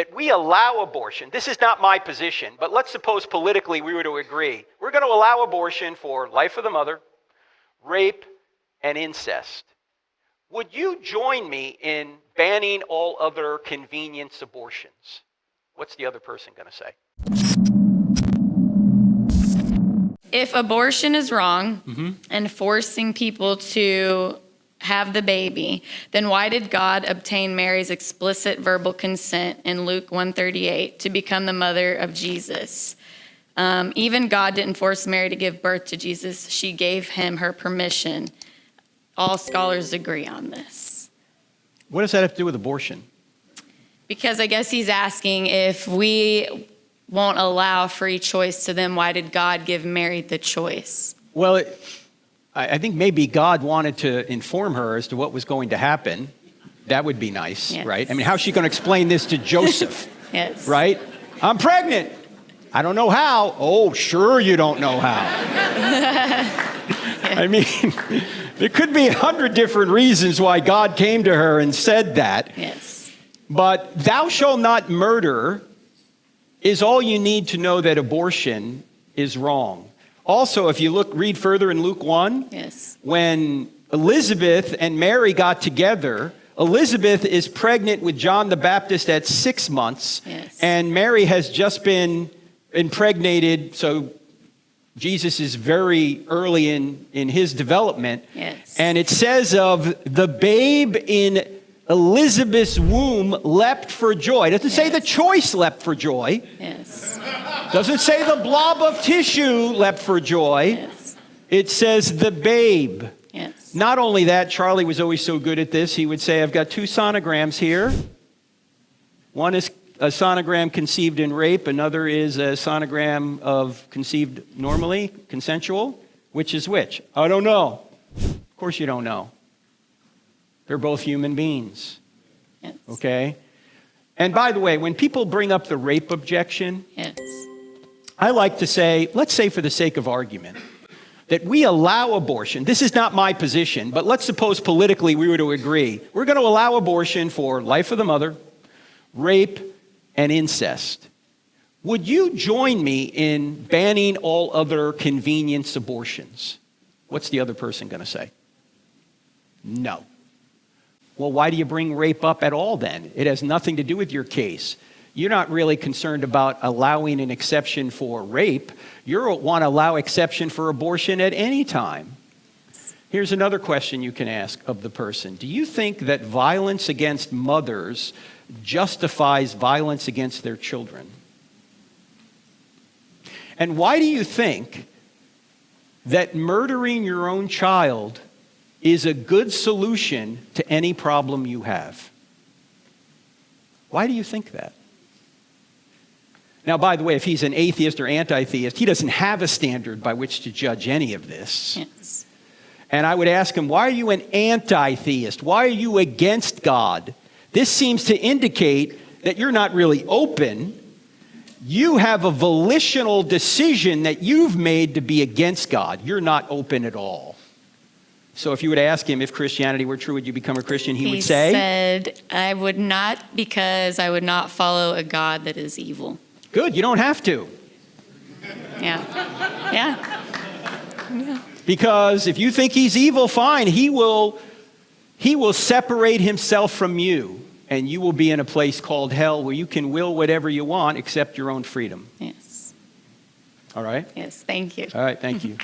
that we allow abortion. This is not my position, but let's suppose politically we were to agree. We're going to allow abortion for life of the mother, rape, and incest. Would you join me in banning all other convenience abortions? What's the other person going to say? If abortion is wrong and forcing people to have the baby, then why did God obtain Mary's explicit verbal consent in Luke 1:38 to become the mother of Jesus? Even God didn't force Mary to give birth to Jesus. She gave him her permission. All scholars agree on this. What does that have to do with abortion? Because I guess he's asking, if we won't allow free choice to them, why did God give Mary the choice? Well, I think maybe God wanted to inform her as to what was going to happen. That would be nice, Yes. right? I mean, how's she going to explain this to Joseph? Yes. Right? I'm pregnant. I don't know how. Oh, sure you don't know how. I mean, there could be 100 different reasons why God came to her and said that. Yes. But thou shalt not murder is all you need to know that abortion is wrong. Also, if you read further in Luke 1, Yes. when Elizabeth and Mary got together, Elizabeth is pregnant with John the Baptist at 6 months, Yes. and Mary has just been impregnated, so Jesus is very early in his development. Yes. And it says of the babe in Elizabeth's womb leapt for joy. It doesn't say the choice leapt for joy. Yes. Doesn't say the blob of tissue leapt for joy. Yes. It says the babe. Yes. Not only that, Charlie was always so good at this. He would say, I've got 2 sonograms here. One is a sonogram conceived in rape. Another is a sonogram of conceived normally, consensual. Which is which? I don't know. Of course you don't know. They're both human beings. Yes. Okay? And by the way, when people bring up the rape objection, Yes. I like to say, let's say for the sake of argument, that we allow abortion. This is not my position, but let's suppose politically we were to agree. We're going to allow abortion for life of the mother, rape, and incest. Would you join me in banning all other convenience abortions? What's the other person going to say? No. Well, why do you bring rape up at all then? It has nothing to do with your case. You're not really concerned about allowing an exception for rape. You want to allow exception for abortion at any time. Here's another question you can ask of the person. Do you think that violence against mothers justifies violence against their children? And why do you think that murdering your own child is a good solution to any problem you have? Why do you think that? Now, by the way, if he's an atheist or anti-theist, he doesn't have a standard by which to judge any of this. Yes. And I would ask him, why are you an anti-theist? Why are you against God? This seems to indicate that you're not really open. You have a volitional decision that you've made to be against God. You're not open at all. So if you would ask him if Christianity were true, would you become a Christian? He would say? He said, I would not, because I would not follow a God that is evil. Good, you don't have to. Yeah. Yeah. Yeah. Because if you think he's evil, fine. He will separate himself from you, and you will be in a place called hell where you can will whatever you want except your own freedom. Yes. All right? Yes, thank you. All right, thank you.